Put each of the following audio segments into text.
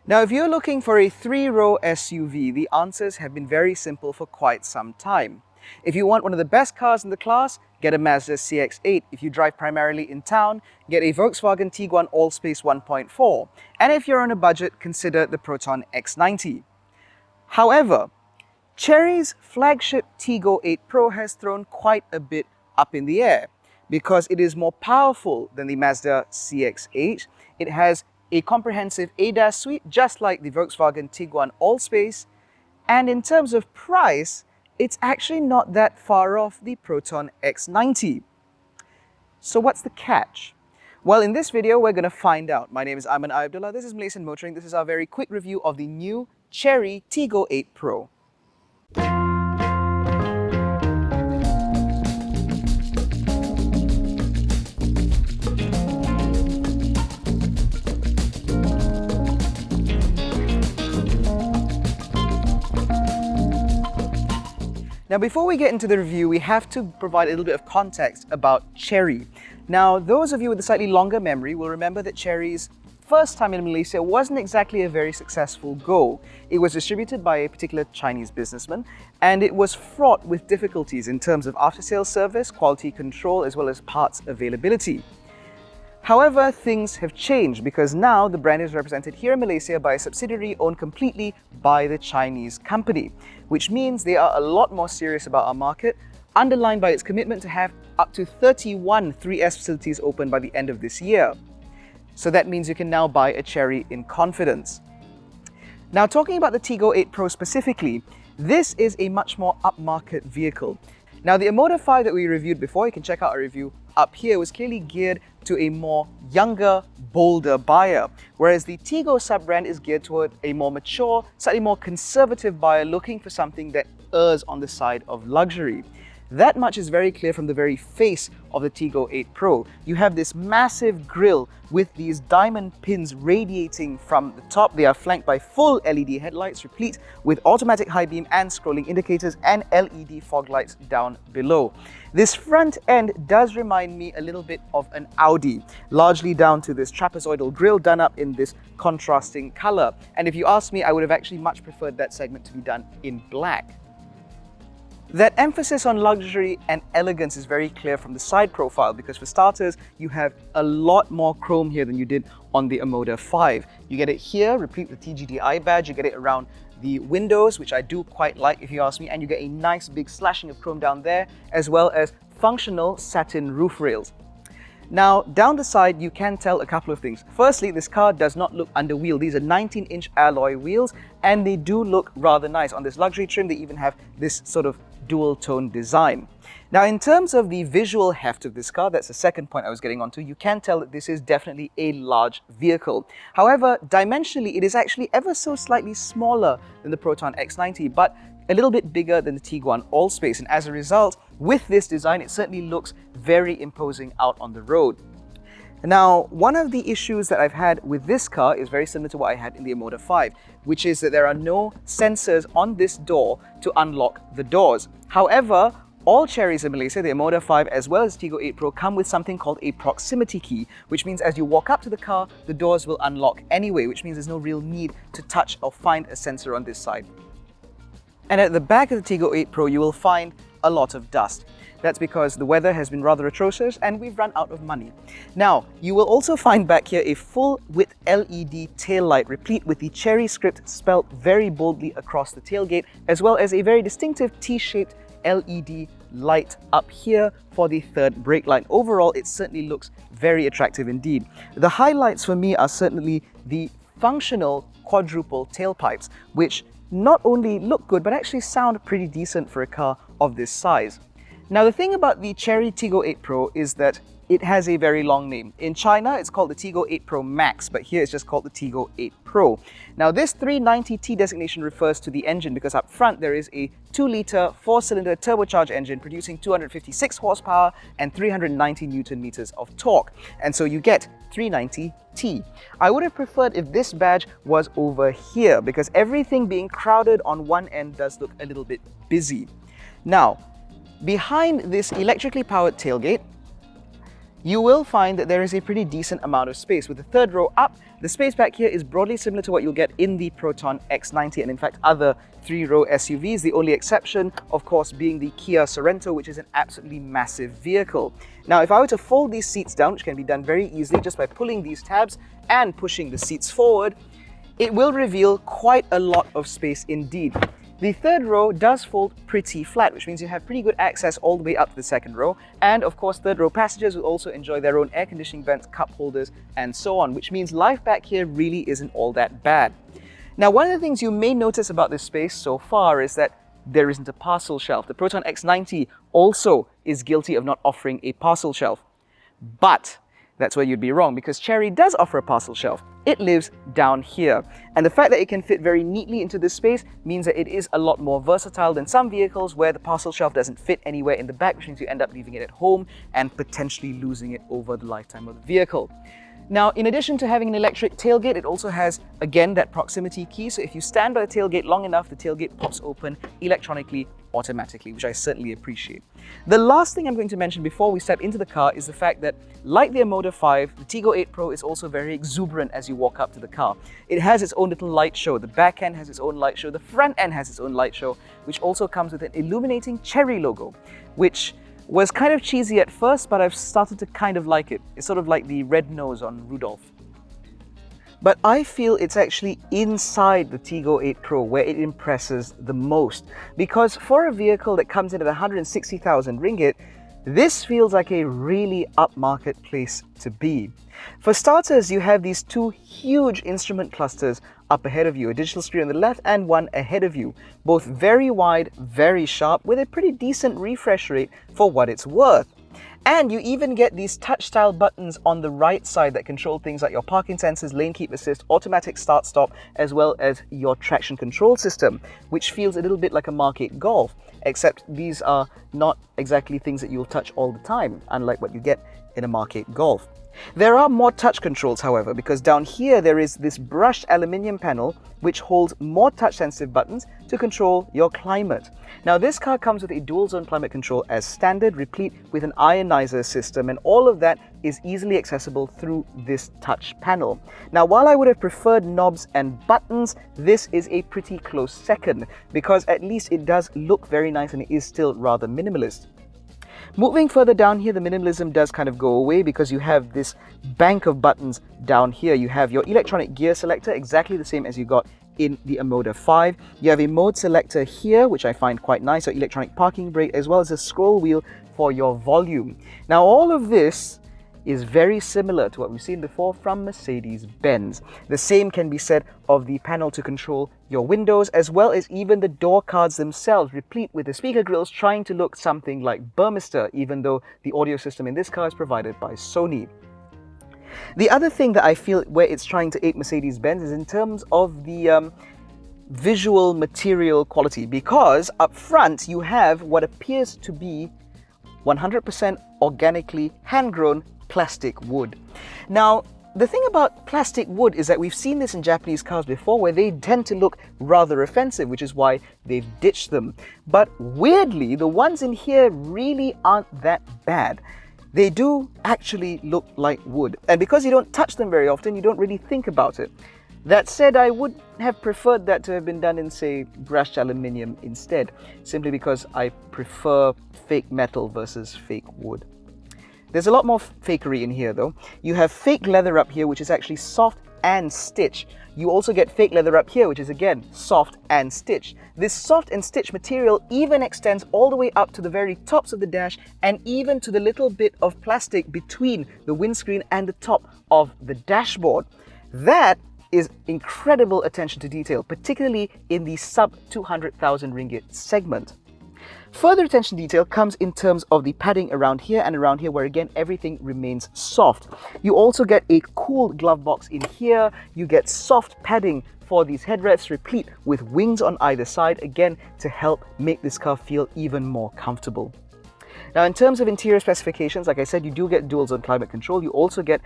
Now, if you're looking for a three-row SUV, the answers have been very simple for quite some time. If you want one of the best cars in the class, get a Mazda CX-8. If you drive primarily in town, get a Volkswagen Tiguan All-Space 1.4. And if you're on a budget, consider the PROTON X90. However, Chery's flagship Tiggo 8 Pro has thrown quite a bit up in the air because it is more powerful than the Mazda CX-8. It has a comprehensive ADAS suite, just like the Volkswagen Tiguan All-Space. And in terms of price, it's actually not that far off the PROTON X90. So what's the catch? Well, in this video, we're going to find out. My name is Ayman Abdullah. This is Malaysian Motoring. This is our very quick review of the new Chery Tiggo 8 Pro. Now, before we get into the review, we have to provide a little bit of context about Chery. Now, those of you with a slightly longer memory will remember that Chery's first time in Malaysia wasn't exactly a very successful go. It was distributed by a particular Chinese businessman, and it was fraught with difficulties in terms of after-sales service, quality control, as well as parts availability. However, things have changed because now the brand is represented here in Malaysia by a subsidiary owned completely by the Chinese company, which means they are a lot more serious about our market, underlined by its commitment to have up to 31 3S facilities open by the end of this year. So that means you can now buy a Chery in confidence. Now, talking about the Tiggo 8 Pro specifically, this is a much more upmarket vehicle. Now, the Omoda 5 that we reviewed before, you can check out our review up here, was clearly geared to a more younger, bolder buyer, whereas the Tiggo sub-brand is geared toward a more mature, slightly more conservative buyer looking for something that errs on the side of luxury. That much is very clear from the very face of the Tiggo 8 Pro. You have this massive grille with these diamond pins radiating from the top. They are flanked by full LED headlights, replete with automatic high beam and scrolling indicators and LED fog lights down below. This front end does remind me a little bit of an Audi, largely down to this trapezoidal grille done up in this contrasting color. And if you ask me, I would have actually much preferred that segment to be done in black. That emphasis on luxury and elegance is very clear from the side profile because, for starters, you have a lot more chrome here than you did on the Omoda 5. You get it here, replete with the TGDI badge, you get it around the windows, which I do quite like if you ask me, and you get a nice big slashing of chrome down there, as well as functional satin roof rails. Now, down the side, you can tell a couple of things. Firstly, this car does not look underwheeled. These are 19-inch alloy wheels, and they do look rather nice. On this luxury trim, they even have this sort of dual-tone design. Now, in terms of the visual heft of this car, that's the second point I was getting onto, you can tell that this is definitely a large vehicle. However, dimensionally, it is actually ever so slightly smaller than the PROTON X90, but a little bit bigger than the Tiguan All-Space, and as a result, with this design, it certainly looks very imposing out on the road. Now, one of the issues that I've had with this car is very similar to what I had in the Omoda 5, which is that there are no sensors on this door to unlock the doors. However, all Cherys in Malaysia, the Omoda 5 as well as Tiggo 8 Pro, come with something called a proximity key, which means as you walk up to the car, the doors will unlock anyway, which means there's no real need to touch or find a sensor on this side. And at the back of the Tiggo 8 Pro, you will find a lot of dust. That's because the weather has been rather atrocious and we've run out of money. Now, you will also find back here a full-width LED taillight replete with the Chery script spelled very boldly across the tailgate, as well as a very distinctive T-shaped LED light up here for the third brake light. Overall, it certainly looks very attractive indeed. The highlights for me are certainly the functional quadruple tailpipes, which not only look good, but actually sound pretty decent for a car of this size. Now, the thing about the Chery Tiggo 8 Pro is that it has a very long name. In China, it's called the Tiggo 8 Pro Max, but here it's just called the Tiggo 8 Pro. Now, this 390T designation refers to the engine because up front there is a 2-litre 4-cylinder turbocharged engine producing 256 horsepower and 390 Newton meters of torque. And so you get 390T. I would have preferred if this badge was over here because everything being crowded on one end does look a little bit busy. Now, behind this electrically powered tailgate, you will find that there is a pretty decent amount of space. With the third row up, the space back here is broadly similar to what you'll get in the PROTON X90 and in fact other three-row SUVs, the only exception of course being the Kia Sorento, which is an absolutely massive vehicle. Now if I were to fold these seats down, which can be done very easily just by pulling these tabs and pushing the seats forward, it will reveal quite a lot of space indeed. The third row does fold pretty flat, which means you have pretty good access all the way up to the second row. And of course, third row passengers will also enjoy their own air conditioning vents, cup holders, and so on, which means life back here really isn't all that bad. Now, one of the things you may notice about this space so far is that there isn't a parcel shelf. The PROTON X90 also is guilty of not offering a parcel shelf. But that's where you'd be wrong, because Chery does offer a parcel shelf. It lives down here. And the fact that it can fit very neatly into this space means that it is a lot more versatile than some vehicles where the parcel shelf doesn't fit anywhere in the back, which means you end up leaving it at home and potentially losing it over the lifetime of the vehicle. Now, in addition to having an electric tailgate, it also has, again, that proximity key. So if you stand by the tailgate long enough, the tailgate pops open electronically, automatically, which I certainly appreciate. The last thing I'm going to mention before we step into the car is the fact that, like the Omoda 5, the Tiggo 8 Pro is also very exuberant as you walk up to the car. It has its own little light show. The back end has its own light show. The front end has its own light show, which also comes with an illuminating Chery logo, which was kind of cheesy at first, but I've started to kind of like it. It's sort of like the red nose on Rudolph. But I feel it's actually inside the Tiggo 8 Pro where it impresses the most. Because for a vehicle that comes in at 160,000 ringgit, this feels like a really upmarket place to be. For starters, you have these two huge instrument clusters up ahead of you, a digital screen on the left and one ahead of you. Both very wide, very sharp, with a pretty decent refresh rate for what it's worth. And you even get these touch-style buttons on the right side that control things like your parking sensors, lane keep assist, automatic start-stop, as well as your traction control system, which feels a little bit like a market Golf, except these are not exactly things that you'll touch all the time, unlike what you get in a market Golf. There are more touch controls, however, because down here there is this brushed aluminium panel which holds more touch-sensitive buttons to control your climate. Now, this car comes with a dual-zone climate control as standard, replete with an ionizer system, and all of that is easily accessible through this touch panel. Now, while I would have preferred knobs and buttons, this is a pretty close second, because at least it does look very nice and it is still rather minimalist. Moving further down here, the minimalism does kind of go away because you have this bank of buttons down here. You have your electronic gear selector, exactly the same as you got in the Omoda 5. You have a mode selector here, which I find quite nice, or electronic parking brake, as well as a scroll wheel for your volume. Now, all of this is very similar to what we've seen before from Mercedes-Benz. The same can be said of the panel to control your windows, as well as even the door cards themselves, replete with the speaker grills trying to look something like Burmester, even though the audio system in this car is provided by Sony. The other thing that I feel where it's trying to ape Mercedes-Benz is in terms of the visual material quality, because up front you have what appears to be 100% organically hand-grown plastic wood. Now, the thing about plastic wood is that we've seen this in Japanese cars before where they tend to look rather offensive, which is why they've ditched them. But weirdly, the ones in here really aren't that bad. They do actually look like wood. And because you don't touch them very often, you don't really think about it. That said, I would have preferred that to have been done in, say, brushed aluminium instead, simply because I prefer fake metal versus fake wood. There's a lot more fakery in here though. You have fake leather up here, which is actually soft and stitched. You also get fake leather up here, which is again soft and stitched. This soft and stitched material even extends all the way up to the very tops of the dash and even to the little bit of plastic between the windscreen and the top of the dashboard. That is incredible attention to detail, particularly in the sub 200,000 ringgit segment. Further attention to detail comes in terms of the padding around here and around here, where again everything remains soft. You also get a cool glove box in here. You get soft padding for these headrests, replete with wings on either side, again to help make this car feel even more comfortable. Now, in terms of interior specifications, like I said, you do get dual zone climate control. You also get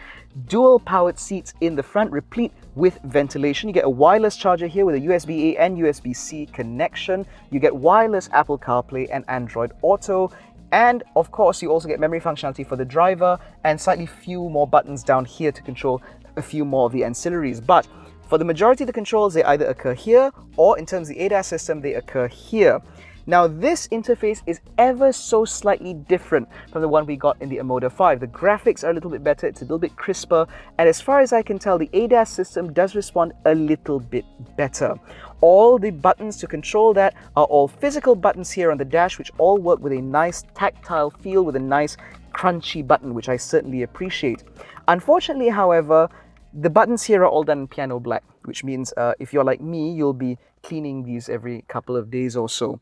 dual powered seats in the front, replete with ventilation. You get a wireless charger here with a USB-A and USB-C connection. You get wireless Apple CarPlay and Android Auto. And of course, you also get memory functionality for the driver and slightly few more buttons down here to control a few more of the ancillaries. But for the majority of the controls, they either occur here, or in terms of the ADAS system, they occur here. Now, this interface is ever so slightly different from the one we got in the Omoda 5. The graphics are a little bit better, it's a little bit crisper, and as far as I can tell, the ADAS system does respond a little bit better. All the buttons to control that are all physical buttons here on the dash, which all work with a nice tactile feel, with a nice crunchy button, which I certainly appreciate. Unfortunately, however, the buttons here are all done in piano black, which means if you're like me, you'll be cleaning these every couple of days or so.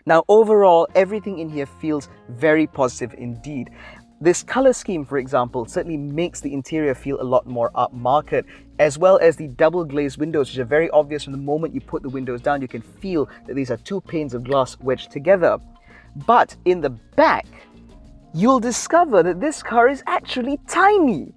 Now, overall, everything in here feels very positive indeed. This color scheme, for example, certainly makes the interior feel a lot more upmarket, as well as the double glazed windows, which are very obvious from the moment you put the windows down. You can feel that these are two panes of glass wedged together. But in the back, you'll discover that this car is actually tiny.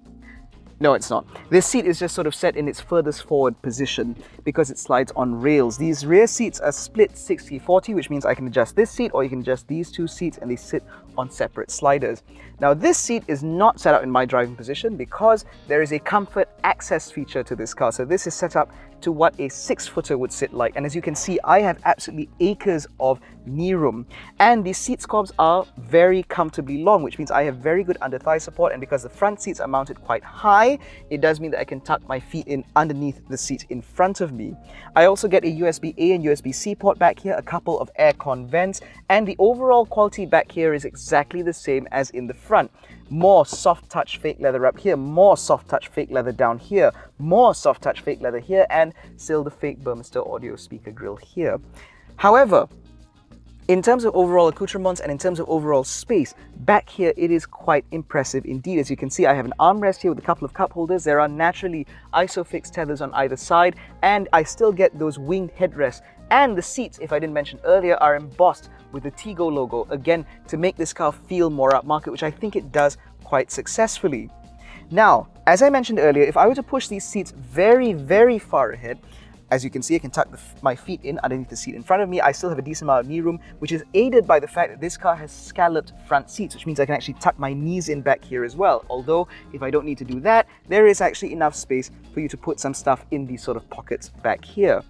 No, it's not. This seat is just sort of set in its furthest forward position because it slides on rails. These rear seats are split 60-40, which means I can adjust this seat or you can adjust these two seats and they sit on separate sliders. Now, this seat is not set up in my driving position because there is a comfort access feature to this car. So this is set up to what a 6-footer would sit like. And as you can see, I have absolutely acres of knee room. And these seat scorbs are very comfortably long, which means I have very good under thigh support. And because the front seats are mounted quite high, it does mean that I can tuck my feet in underneath the seat in front of me. I also get a USB-A and USB-C port back here, a couple of aircon vents, and the overall quality back here is exactly the same as in the front. More soft touch fake leather up here, more soft touch fake leather down here, more soft touch fake leather here, and still the fake Burmester audio speaker grill here. However, in terms of overall accoutrements and in terms of overall space, back here it is quite impressive indeed. As you can see, I have an armrest here with a couple of cup holders. There are naturally ISOFIX tethers on either side, and I still get those winged headrests. And the seats, if I didn't mention earlier, are embossed with the Tiggo logo, again, to make this car feel more upmarket, which I think it does quite successfully. Now, as I mentioned earlier, if I were to push these seats very, very far ahead, as you can see, I can tuck my feet in underneath the seat in front of me. I still have a decent amount of knee room, which is aided by the fact that this car has scalloped front seats, which means I can actually tuck my knees in back here as well. Although, if I don't need to do that, there is actually enough space for you to put some stuff in these sort of pockets back here.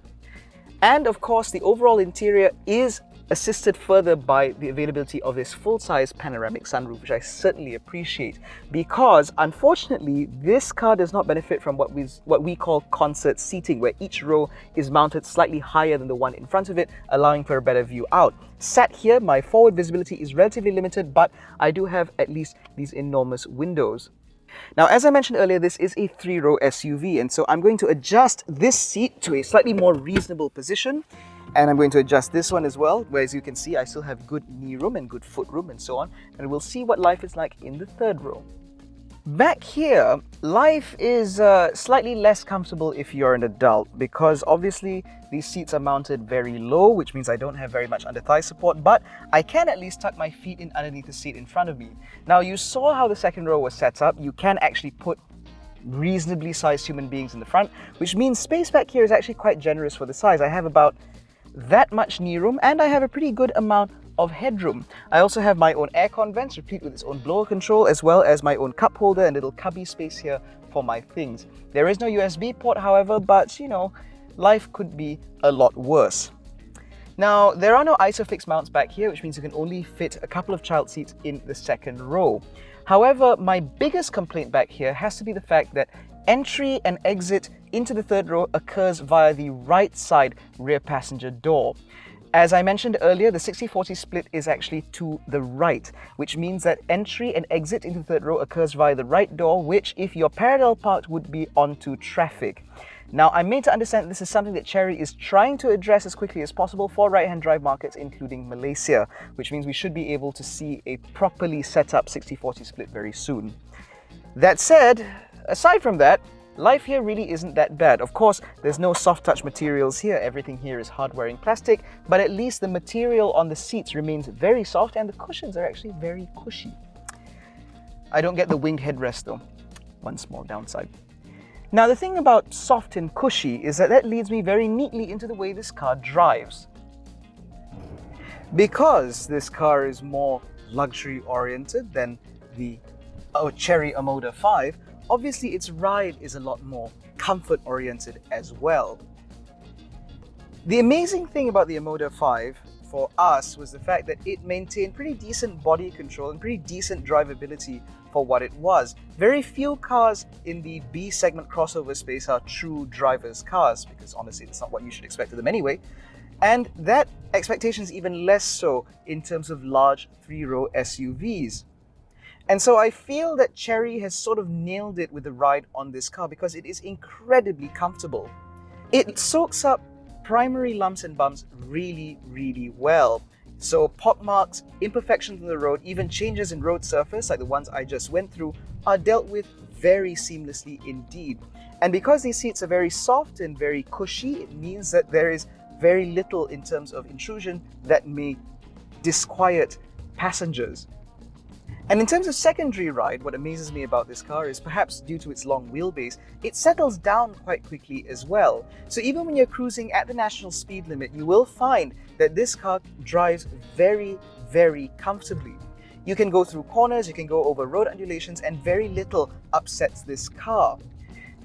And of course, the overall interior is assisted further by the availability of this full-size panoramic sunroof, which I certainly appreciate, because unfortunately this car does not benefit from what we call concert seating, where each row is mounted slightly higher than the one in front of it, allowing for a better view out. Sat here, my forward visibility is relatively limited, but I do have at least these enormous windows. Now, as I mentioned earlier, this is a 3-row SUV, and so I'm going to adjust this seat to a slightly more reasonable position. And I'm going to adjust this one as well, where as you can see, I still have good knee room and good foot room and so on. And we'll see what life is like in the 3rd row. Back here, life is slightly less comfortable if you're an adult, because obviously these seats are mounted very low, which means I don't have very much under thigh support, but I can at least tuck my feet in underneath the seat in front of me. Now, you saw how the 2nd row was set up. You can actually put reasonably sized human beings in the front, which means space back here is actually quite generous for the size. I have about that much knee room, and I have a pretty good amount of headroom. I also have my own aircon vents, replete with its own blower control, as well as my own cup holder and little cubby space here for my things. There is no USB port, however, but you know, life could be a lot worse. Now, there are no ISOFIX mounts back here, which means you can only fit a couple of child seats in the 2nd row. However, my biggest complaint back here has to be the fact that entry and exit into the 3rd row occurs via the right side rear passenger door. As I mentioned earlier, the 60-40 split is actually to the right, which means that entry and exit into the 3rd row occurs via the right door, which, if you're parallel parked, would be onto traffic. Now, I'm made to understand this is something that Chery is trying to address as quickly as possible for right-hand drive markets, including Malaysia, which means we should be able to see a properly set up 60-40 split very soon. That said, aside from that, life here really isn't that bad. Of course, there's no soft touch materials here. Everything here is hard-wearing plastic, but at least the material on the seats remains very soft and the cushions are actually very cushy. I don't get the winged headrest though. One small downside. Now, the thing about soft and cushy is that leads me very neatly into the way this car drives. Because this car is more luxury oriented than the Chery Omoda 5, obviously its ride is a lot more comfort oriented as well. The amazing thing about the Omoda 5 for us was the fact that it maintained pretty decent body control and pretty decent drivability for what it was. Very few cars in the B segment crossover space are true driver's cars, because honestly it's not what you should expect of them anyway. And that expectation is even less so in terms of large 3-row SUVs. And so I feel that Chery has sort of nailed it with the ride on this car because it is incredibly comfortable. It soaks up primary lumps and bumps really, really well. So pockmarks, imperfections on the road, even changes in road surface like the ones I just went through are dealt with very seamlessly indeed. And because these seats are very soft and very cushy, it means that there is very little in terms of intrusion that may disquiet passengers. And in terms of secondary ride, what amazes me about this car is, perhaps due to its long wheelbase, it settles down quite quickly as well. So even when you're cruising at the national speed limit, you will find that this car drives very, very comfortably. You can go through corners, you can go over road undulations, and very little upsets this car.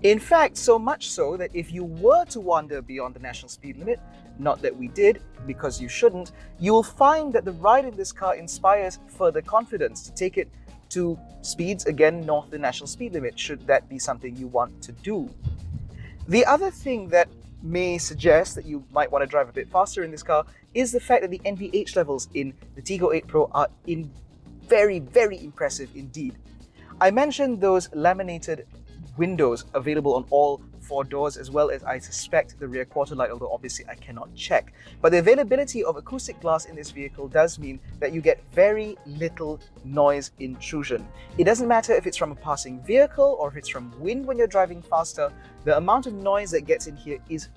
In fact, so much so that if you were to wander beyond the national speed limit, not that we did, because you shouldn't, you'll find that the ride in this car inspires further confidence to take it to speeds again north of the national speed limit, should that be something you want to do. The other thing that may suggest that you might want to drive a bit faster in this car is the fact that the NVH levels in the Tiggo 8 Pro are very, very impressive indeed. I mentioned those laminated windows available on all 4 doors, as well as, I suspect, the rear quarter light, although obviously I cannot check. But the availability of acoustic glass in this vehicle does mean that you get very little noise intrusion. It doesn't matter if it's from a passing vehicle or if it's from wind when you're driving faster, the amount of noise that gets in here is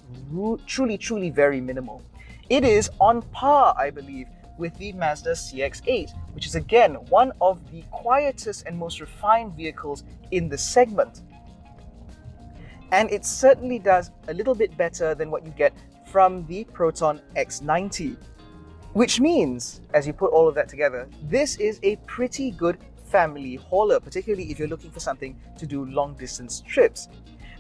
truly very minimal. It is on par, I believe, with the Mazda CX-8, which is again one of the quietest and most refined vehicles in the segment. And it certainly does a little bit better than what you get from the PROTON X90. Which means, as you put all of that together, this is a pretty good family hauler, particularly if you're looking for something to do long distance trips.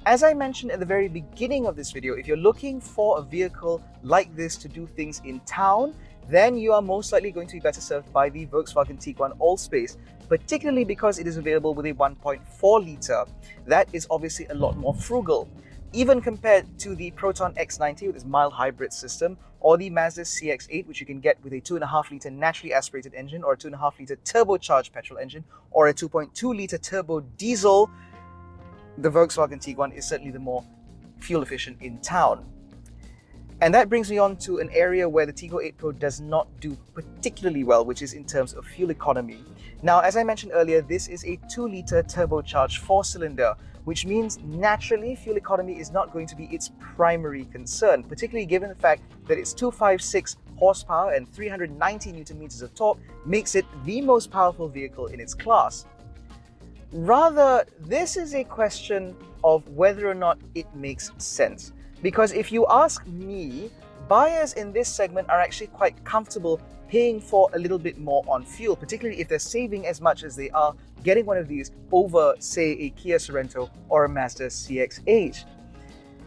As I mentioned at the very beginning of this video, if you're looking for a vehicle like this to do things in town, then you are most likely going to be better served by the Volkswagen Tiguan Allspace, particularly because it is available with a 1.4 litre. That is obviously a lot more frugal, even compared to the PROTON X90 with its mild hybrid system, or the Mazda CX-8, which you can get with a 2.5 litre naturally aspirated engine, or a 2.5 litre turbocharged petrol engine, or a 2.2 litre turbo diesel. The Volkswagen Tiguan is certainly the more fuel efficient in town. And that brings me on to an area where the Tiggo 8 Pro does not do particularly well, which is in terms of fuel economy. Now, as I mentioned earlier, this is a 2-litre turbocharged 4-cylinder, which means naturally fuel economy is not going to be its primary concern, particularly given the fact that its 256 horsepower and 390 Newton meters of torque makes it the most powerful vehicle in its class. Rather, this is a question of whether or not it makes sense. Because if you ask me, buyers in this segment are actually quite comfortable paying for a little bit more on fuel, particularly if they're saving as much as they are getting one of these over, say, a Kia Sorento or a Mazda CX-8.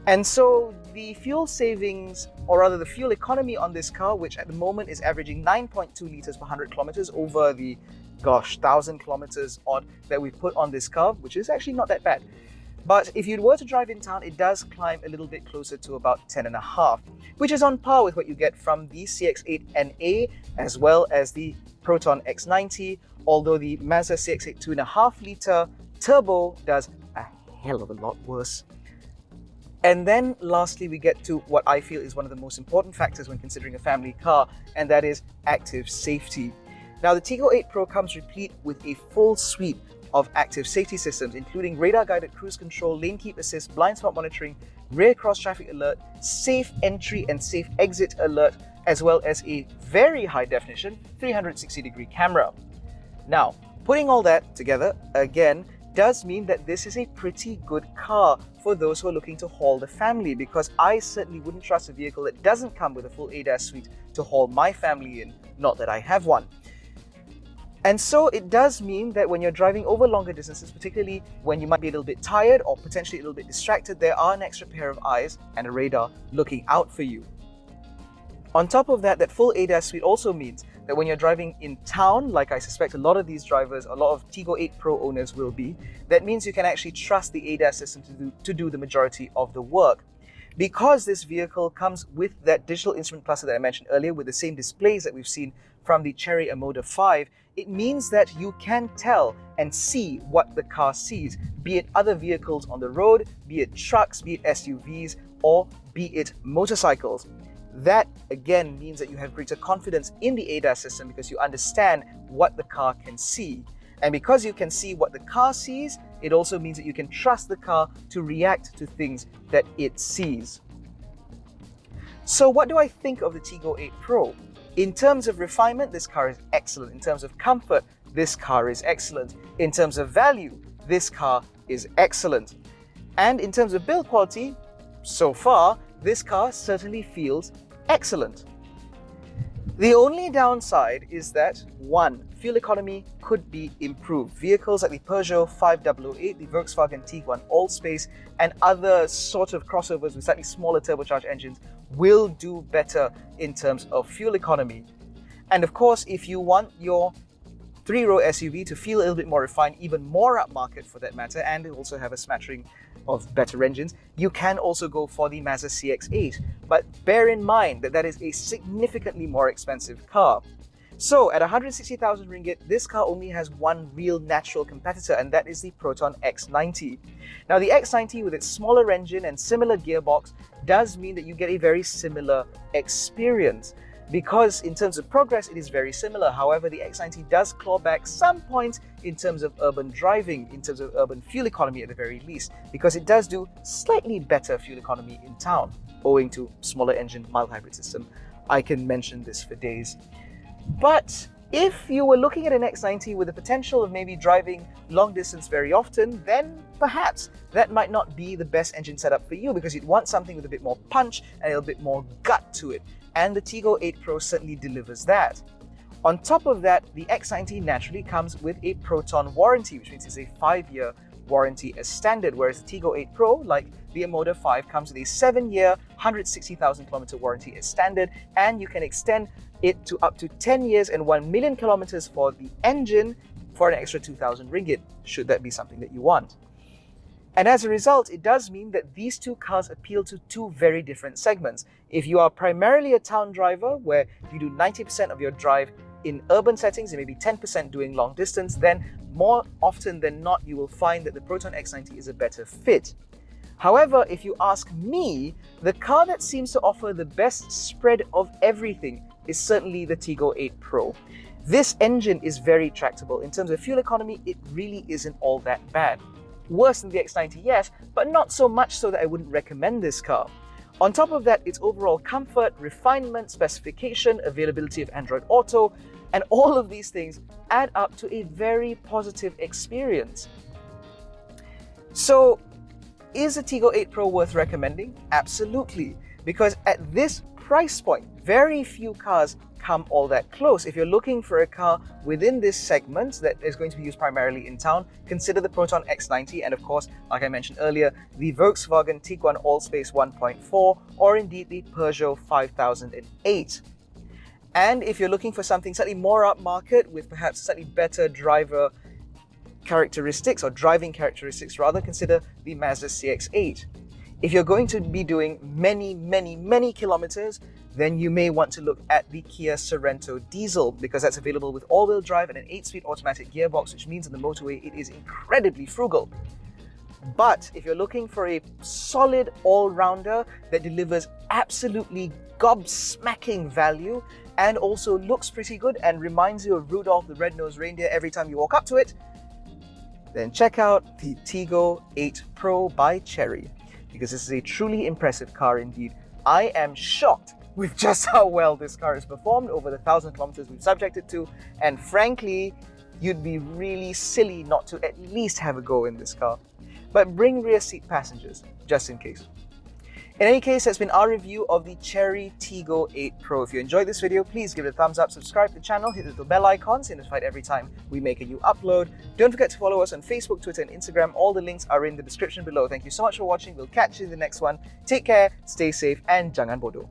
And so the fuel savings, or rather the fuel economy on this car, which at the moment is averaging 9.2 litres per 100 kilometers over the, 1,000 kilometers odd that we've put on this car, which is actually not that bad. But if you were to drive in town, it does climb a little bit closer to about 10.5, which is on par with what you get from the CX-8 NA as well as the PROTON X90, although the Mazda CX-8 2.5 litre turbo does a hell of a lot worse. And then lastly, we get to what I feel is one of the most important factors when considering a family car, and that is active safety. Now, the Tiggo 8 Pro comes replete with a full suite of active safety systems, including radar-guided cruise control, lane keep assist, blind spot monitoring, rear cross-traffic alert, safe entry and safe exit alert, as well as a very high-definition 360-degree camera. Now, putting all that together, again, does mean that this is a pretty good car for those who are looking to haul the family, because I certainly wouldn't trust a vehicle that doesn't come with a full ADAS suite to haul my family in, not that I have one. And so it does mean that when you're driving over longer distances, particularly when you might be a little bit tired or potentially a little bit distracted, there are an extra pair of eyes and a radar looking out for you. On top of that, that full ADAS suite also means that when you're driving in town, like I suspect a lot of these drivers, a lot of Tiggo 8 Pro owners will be, that means you can actually trust the ADAS system to do the majority of the work. Because this vehicle comes with that digital instrument cluster that I mentioned earlier, with the same displays that we've seen from the Chery Omoda 5, it means that you can tell and see what the car sees, be it other vehicles on the road, be it trucks, be it SUVs, or be it motorcycles. That again means that you have greater confidence in the ADAS system because you understand what the car can see. And because you can see what the car sees, it also means that you can trust the car to react to things that it sees. So what do I think of the Tiggo 8 Pro? In terms of refinement, this car is excellent. In terms of comfort, this car is excellent. In terms of value, this car is excellent. And in terms of build quality, so far, this car certainly feels excellent. The only downside is that, one, fuel economy could be improved. Vehicles like the Peugeot 5008, the Volkswagen Tiguan Allspace, and other sort of crossovers with slightly smaller turbocharged engines will do better in terms of fuel economy. And of course, if you want your three-row SUV to feel a little bit more refined, even more upmarket for that matter, and also have a smattering of better engines, you can also go for the Mazda CX-8. But bear in mind that that is a significantly more expensive car. So at 160,000 ringgit, this car only has one real natural competitor, and that is the PROTON X90. Now the X90 with its smaller engine and similar gearbox does mean that you get a very similar experience. Because in terms of progress, it is very similar. However, the X90 does claw back some points in terms of urban driving, in terms of urban fuel economy at the very least, because it does do slightly better fuel economy in town, owing to smaller engine, mild hybrid system. I can mention this for days. But if you were looking at an X90 with the potential of maybe driving long distance very often, then perhaps that might not be the best engine setup for you, because you'd want something with a bit more punch and a little bit more gut to it. And the Tiggo 8 Pro certainly delivers that. On top of that, the X90 naturally comes with a PROTON warranty, which means it's a 5-year warranty as standard, whereas the Tiggo 8 Pro, like the Omoda 5, comes with a 7-year, 160,000 kilometer warranty as standard, and you can extend it to up to 10 years and 1 million kilometers for the engine for an extra 2,000 ringgit, should that be something that you want. And as a result, it does mean that these two cars appeal to two very different segments. If you are primarily a town driver, where you do 90% of your drive in urban settings and maybe 10% doing long distance, then more often than not, you will find that the PROTON X90 is a better fit. However, if you ask me, the car that seems to offer the best spread of everything is certainly the Tiggo 8 Pro. This engine is very tractable. In terms of fuel economy, it really isn't all that bad. Worse than the X90, yes, but not so much so that I wouldn't recommend this car. On top of that, its overall comfort, refinement, specification, availability of Android Auto, and all of these things add up to a very positive experience. So, is the Tiggo 8 Pro worth recommending? Absolutely, because at this price point, very few cars come all that close. If you're looking for a car within this segment that is going to be used primarily in town, consider the PROTON X90 and of course, like I mentioned earlier, the Volkswagen Tiguan Allspace 1.4 or indeed the Peugeot 5008. And if you're looking for something slightly more upmarket with perhaps slightly better driver characteristics or driving characteristics rather, consider the Mazda CX-8. If you're going to be doing many kilometers, then you may want to look at the Kia Sorento diesel, because that's available with all-wheel drive and an 8-speed automatic gearbox, which means on the motorway it is incredibly frugal. But if you're looking for a solid all-rounder that delivers absolutely gobsmacking value and also looks pretty good and reminds you of Rudolph the Red-Nosed Reindeer every time you walk up to it, then check out the Tiggo 8 Pro by Chery, because this is a truly impressive car indeed. I am shocked with just how well this car has performed over the 1,000 kilometers we've subjected to, and frankly, you'd be really silly not to at least have a go in this car. But bring rear seat passengers, just in case. In any case, that's been our review of the Chery Tiggo 8 Pro. If you enjoyed this video, please give it a thumbs up, subscribe to the channel, hit the little bell icon so you're notified every time we make a new upload. Don't forget to follow us on Facebook, Twitter and Instagram. All the links are in the description below. Thank you so much for watching. We'll catch you in the next one. Take care, stay safe and jangan bodoh.